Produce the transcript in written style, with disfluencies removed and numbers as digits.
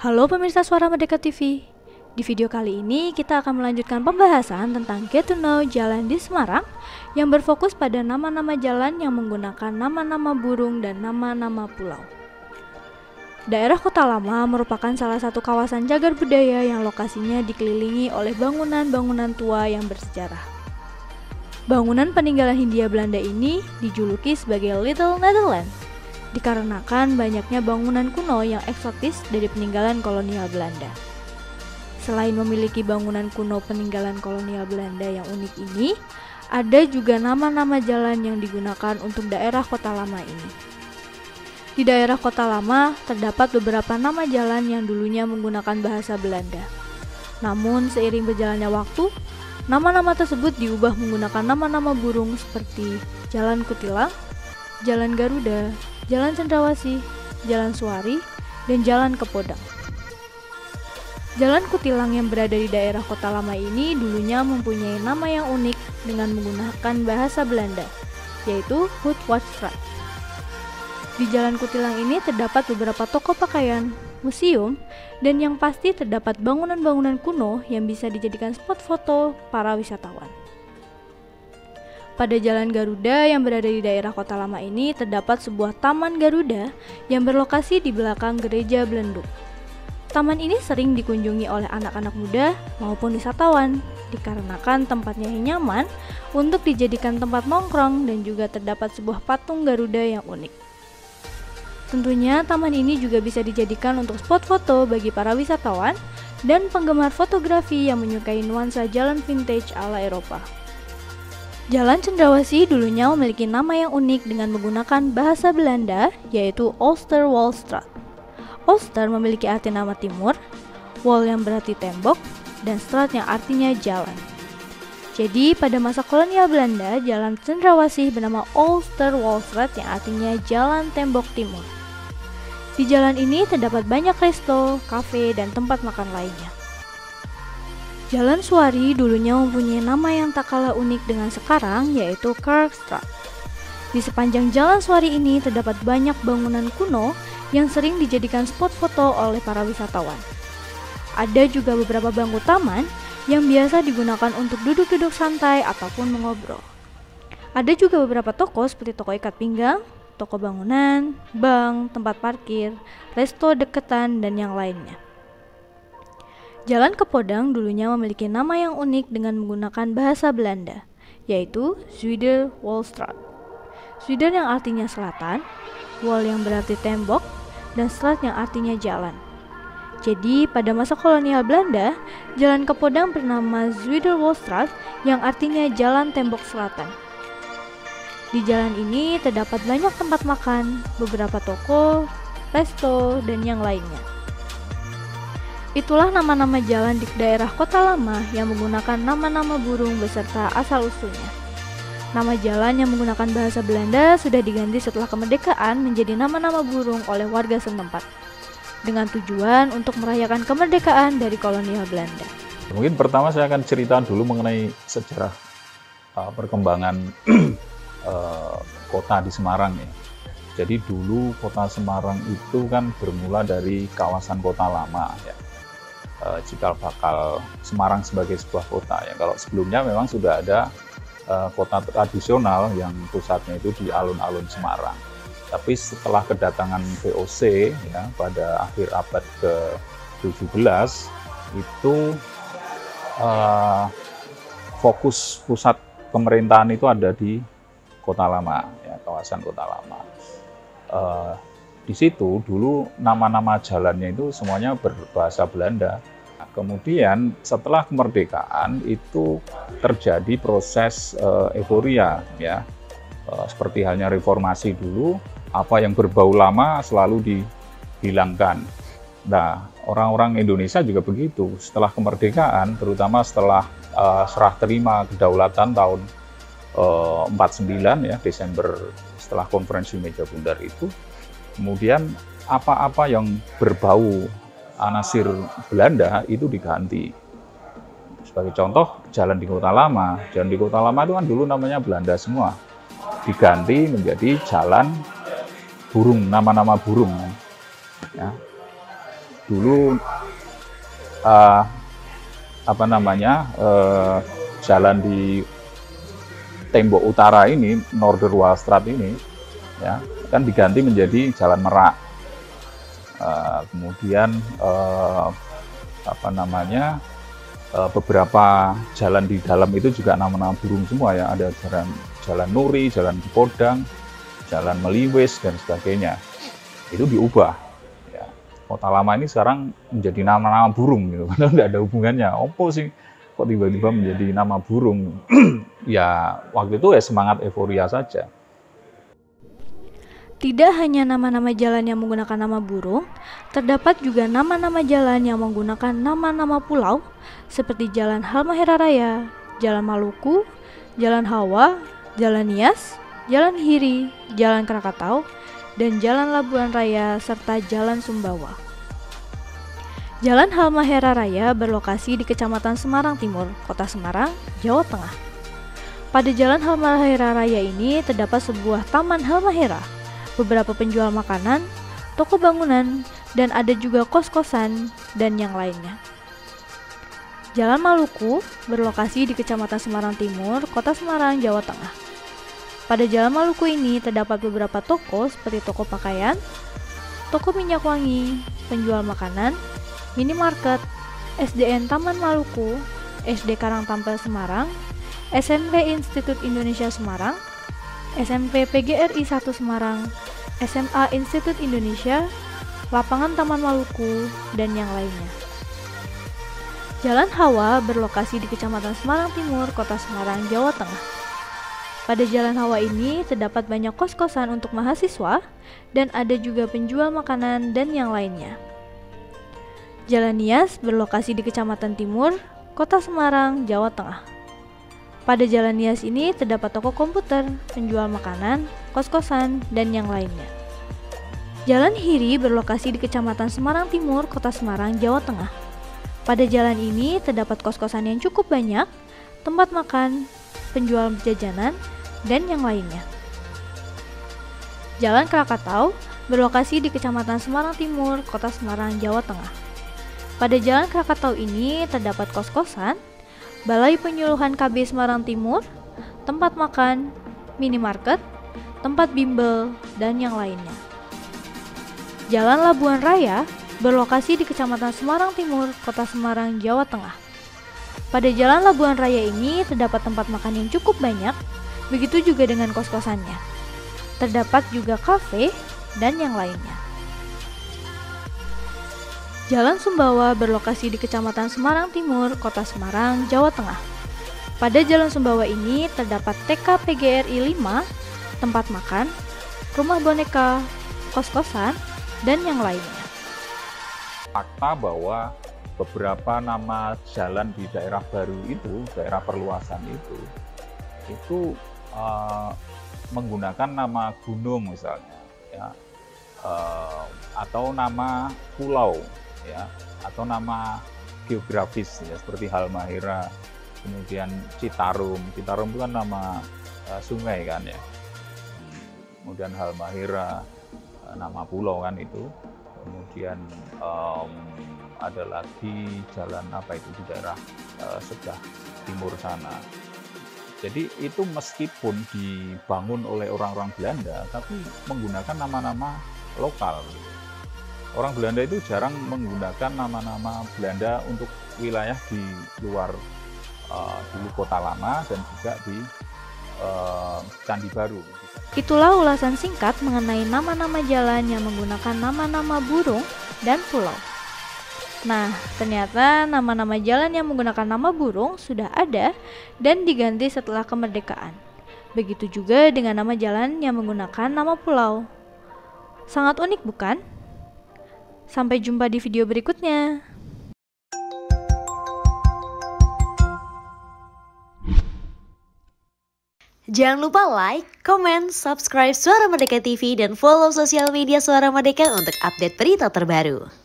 Halo pemirsa Suara Merdeka TV. Di video kali ini kita akan melanjutkan pembahasan tentang Get to Know Jalan di Semarang yang berfokus pada nama-nama jalan yang menggunakan nama-nama burung dan nama-nama pulau. Daerah Kota Lama merupakan salah satu kawasan cagar budaya yang lokasinya dikelilingi oleh bangunan-bangunan tua yang bersejarah. Bangunan peninggalan Hindia Belanda ini dijuluki sebagai Little Netherlands dikarenakan banyaknya bangunan kuno yang eksotis dari peninggalan kolonial Belanda. Selain memiliki bangunan kuno peninggalan kolonial Belanda yang unik ini, ada juga nama-nama jalan yang digunakan untuk daerah Kota Lama ini. Di daerah Kota Lama terdapat beberapa nama jalan yang dulunya menggunakan bahasa Belanda. Namun seiring berjalannya waktu, nama-nama tersebut diubah menggunakan nama-nama burung seperti Jalan Kutilang, Jalan Garuda, Jalan Cendrawasih, Jalan Suari, dan Jalan Kepodang. Jalan Kutilang yang berada di daerah Kota Lama ini dulunya mempunyai nama yang unik dengan menggunakan bahasa Belanda, yaitu Hoedwachtstraat. Di Jalan Kutilang ini terdapat beberapa toko pakaian, museum, dan yang pasti terdapat bangunan-bangunan kuno yang bisa dijadikan spot foto para wisatawan. Pada Jalan Garuda yang berada di daerah Kota Lama ini terdapat sebuah Taman Garuda yang berlokasi di belakang Gereja Belenduk. Taman ini sering dikunjungi oleh anak-anak muda maupun wisatawan dikarenakan tempatnya yang nyaman untuk dijadikan tempat nongkrong dan juga terdapat sebuah patung Garuda yang unik. Tentunya taman ini juga bisa dijadikan untuk spot foto bagi para wisatawan dan penggemar fotografi yang menyukai nuansa jalan vintage ala Eropa. Jalan Cendrawasih dulunya memiliki nama yang unik dengan menggunakan bahasa Belanda, yaitu Oosterwolstraat. Ooster memiliki arti nama timur, wall yang berarti tembok, dan straat yang artinya jalan. Jadi pada masa kolonial Belanda, Jalan Cendrawasih bernama Oosterwolstraat yang artinya jalan tembok timur. Di jalan ini terdapat banyak resto, kafe, dan tempat makan lainnya. Jalan Suari dulunya mempunyai nama yang tak kalah unik dengan sekarang, yaitu Kerkstraat. Di sepanjang Jalan Suari ini terdapat banyak bangunan kuno yang sering dijadikan spot foto oleh para wisatawan. Ada juga beberapa bangku taman yang biasa digunakan untuk duduk-duduk santai ataupun mengobrol. Ada juga beberapa toko seperti toko ikat pinggang, toko bangunan, bank, tempat parkir, resto deketan, dan yang lainnya. Jalan Kepodang dulunya memiliki nama yang unik dengan menggunakan bahasa Belanda, yaitu Zuiderwolstraat. Zuider yang artinya selatan, wall yang berarti tembok, dan straat yang artinya jalan. Jadi pada masa kolonial Belanda, Jalan Kepodang bernama Zuiderwolstraat yang artinya jalan tembok selatan. Di jalan ini terdapat banyak tempat makan, beberapa toko, resto, dan yang lainnya. Itulah nama-nama jalan di daerah Kota Lama yang menggunakan nama-nama burung beserta asal-usulnya. Nama jalan yang menggunakan bahasa Belanda sudah diganti setelah kemerdekaan menjadi nama-nama burung oleh warga setempat, dengan tujuan untuk merayakan kemerdekaan dari kolonial Belanda. Mungkin pertama saya akan cerita dulu mengenai sejarah perkembangan kota di Semarang ya. Jadi dulu kota Semarang itu kan bermula dari kawasan Kota Lama ya. Cikal bakal Semarang sebagai sebuah kota ya. Kalau sebelumnya memang sudah ada kota tradisional yang pusatnya itu di alun-alun Semarang. Tapi setelah kedatangan VOC ya pada akhir abad ke-17 itu fokus pusat pemerintahan itu ada di Kota Lama ya, kawasan Kota Lama. Di situ dulu nama-nama jalannya itu semuanya berbahasa Belanda. Kemudian setelah kemerdekaan itu terjadi proses euforia ya, seperti halnya reformasi dulu, apa yang berbau lama selalu dihilangkan. Nah, orang-orang Indonesia juga begitu. Setelah kemerdekaan, terutama setelah serah terima kedaulatan tahun 49 ya, Desember setelah konferensi Meja Bundar itu, kemudian apa-apa yang berbau anasir Belanda itu diganti. Sebagai contoh, jalan di Kota Lama. Jalan di Kota Lama itu kan dulu namanya Belanda semua. Diganti menjadi jalan burung, nama-nama burung. Ya. dulu jalan di tembok utara ini, Noorderwaalstraat ini, ya kan diganti menjadi Jalan Merak. Kemudian beberapa jalan di dalam itu juga nama-nama burung semua ya, ada jalan Nuri, Jalan Podang, Jalan Meliwis dan sebagainya. Itu diubah. Ya. Kota Lama ini sekarang menjadi nama-nama burung gitu, karena nggak ada hubungannya. Apa sih kok tiba-tiba menjadi nama burung? Ya waktu itu ya semangat euforia saja. Tidak hanya nama-nama jalan yang menggunakan nama burung, terdapat juga nama-nama jalan yang menggunakan nama-nama pulau seperti Jalan Halmahera Raya, Jalan Maluku, Jalan Hawa, Jalan Nias, Jalan Hiri, Jalan Krakatau, dan Jalan Labuan Raya serta Jalan Sumbawa. Jalan Halmahera Raya berlokasi di Kecamatan Semarang Timur, Kota Semarang, Jawa Tengah. Pada Jalan Halmahera Raya ini terdapat sebuah Taman Halmahera, beberapa penjual makanan, toko bangunan, dan ada juga kos-kosan dan yang lainnya. Jalan Maluku berlokasi di Kecamatan Semarang Timur, Kota Semarang, Jawa Tengah. Pada Jalan Maluku ini terdapat beberapa toko seperti toko pakaian, toko minyak wangi, penjual makanan, minimarket, SDN Taman Maluku, SD Karangtampel Semarang, SMP Institut Indonesia Semarang, SMP PGRI 1 Semarang, SMA Institut Indonesia, Lapangan Taman Maluku, dan yang lainnya. Jalan Hawa berlokasi di Kecamatan Semarang Timur, Kota Semarang, Jawa Tengah. Pada Jalan Hawa ini terdapat banyak kos-kosan untuk mahasiswa dan ada juga penjual makanan dan yang lainnya. Jalan Nias berlokasi di Kecamatan Timur, Kota Semarang, Jawa Tengah. Pada Jalan Nias ini terdapat toko komputer, penjual makanan, kos-kosan, dan yang lainnya. Jalan Hiri berlokasi di Kecamatan Semarang Timur, Kota Semarang, Jawa Tengah. Pada jalan ini terdapat kos-kosan yang cukup banyak, tempat makan, penjual jajanan, dan yang lainnya. Jalan Krakatau berlokasi di Kecamatan Semarang Timur, Kota Semarang, Jawa Tengah. Pada Jalan Krakatau ini terdapat kos-kosan, Balai Penyuluhan KB Semarang Timur, tempat makan, minimarket, tempat bimbel, dan yang lainnya. Jalan Labuan Raya berlokasi di Kecamatan Semarang Timur, Kota Semarang, Jawa Tengah. Pada Jalan Labuan Raya ini terdapat tempat makan yang cukup banyak, begitu juga dengan kos-kosannya. Terdapat juga kafe dan yang lainnya. Jalan Sumbawa berlokasi di Kecamatan Semarang Timur, Kota Semarang, Jawa Tengah. Pada Jalan Sumbawa ini terdapat TK PGRI 5, tempat makan, rumah boneka, kos-kosan, dan yang lainnya. Fakta bahwa beberapa nama jalan di daerah baru itu, daerah perluasan itu menggunakan nama gunung misalnya, ya, atau nama pulau, ya, atau nama geografis, ya, seperti Halmahera, kemudian Citarum. Citarum itu kan nama sungai kan ya. Kemudian Halmahera, nama pulau kan itu. Kemudian ada lagi jalan apa itu di daerah sebelah timur sana. Jadi itu meskipun dibangun oleh orang-orang Belanda, tapi menggunakan nama-nama lokal. Orang Belanda itu jarang menggunakan nama-nama Belanda untuk wilayah di luar dulu Kota Lama dan juga di Candi Baru. Itulah ulasan singkat mengenai nama-nama jalan yang menggunakan nama-nama burung dan pulau. Nah, ternyata nama-nama jalan yang menggunakan nama burung sudah ada dan diganti setelah kemerdekaan. Begitu juga dengan nama jalan yang menggunakan nama pulau. Sangat unik bukan? Sampai jumpa di video berikutnya. Jangan lupa like, comment, subscribe Suara Merdeka TV dan follow sosial media Suara Merdeka untuk update berita terbaru.